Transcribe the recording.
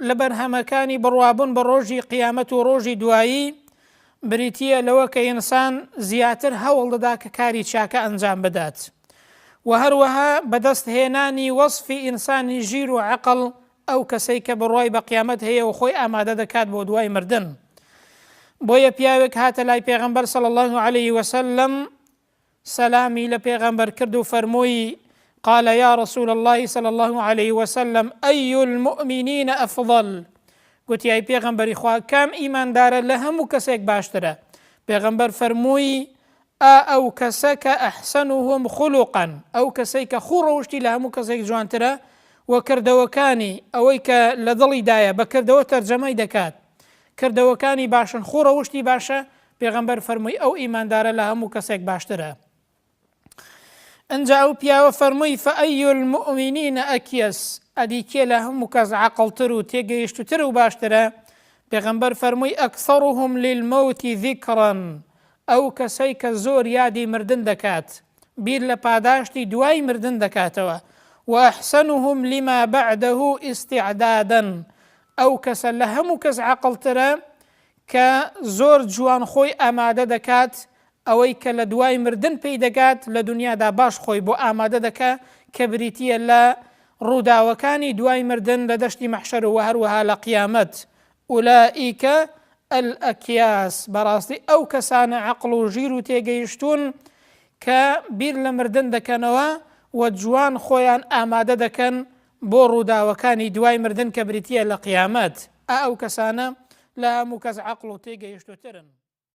لە بەرهەمەکانی بڕوابوون بە ڕۆژی قیامەت و ڕۆژی دوایی بریتیە لەوە کە ئینسان زیاتر هەوڵ دەدا کە کاری چاکە ئەنجام بدات و هەروەها بەدەست هێنانی وەصفی ئینسانی ژیر و عەقڵ ئەو کەسەی کە بڕوای بە قیامەت هەیە و خۆی ئامادە دەکات بۆ دوای مردن. بۆیە پیاوێک هاتە لای پێغەمبەر صلی الله عليه وسلم سلامی لە پێغەمبەر کرد و فەرمووی قال يا رسول الله صلى الله عليه وسلم أي المؤمنين أفضل؟ گوتی ئەی پێغەمبەری خوا کام ئیماندارە لە هەموو کەسێک باشترە؟ پێغەمبەر فەرمووی ئەو کەسە کە ئەحسەنهم خولوقا، ئەو کەسەی کە خوڕەوشتی لە هەموو کەسێک جوانترە و کردەوەکانی ئەوەی کە لە دڵیدایە بە کردەوە تەرجەمەی دەکات، کردەوەکانی باشن خوڕەوشتی باشە. پێغەمبەر فەرمووی ئەو ئیماندارە لە هەموو کەسێک باشترە. ئەنجا ئەو پیاوە فەرمووی فأي المؤمنين أكيس؟ ئەدی کێ لە هەموو کەس عەقڵتر و تێگەیشتوتر و باشترە؟ پێغەمبەر فەرمووی ئەکثەرهم للمەوت ذیکرا، ئەو کەسەی کە زۆر یادی مردن دەکات، بیر لە پاداشتی دوای مردن دەکاتەوە. وأحسنهم لما بعده استعدادا، ئەو کەسە لە هەموو کەس عەقڵترە کە زۆر جوان خۆی ئامادە دەکات ئەوەی کە لە دوای مردن پێی دەگات لە دنیادا باش خۆی بۆ ئامادە دەکات کە بریتیە لە ڕووداوەکانی دوای مردن لە دەشتی مەحشەر و هەروەها لە قیامەت. ئولائیکە الئەکیاس، بەڕاستی ئەو کەسانە عەقڵ و ژیر و تێگەیشتون کە بیر لە مردن دەکەنەوە و جوان خۆیان ئامادە دەکەن بۆ ڕووداوەکانی دوای مردن کە بریتیە لە قیامەت. ئەو کەسانە لە هەموو کەس عەقڵ و تێگەیشتوترن.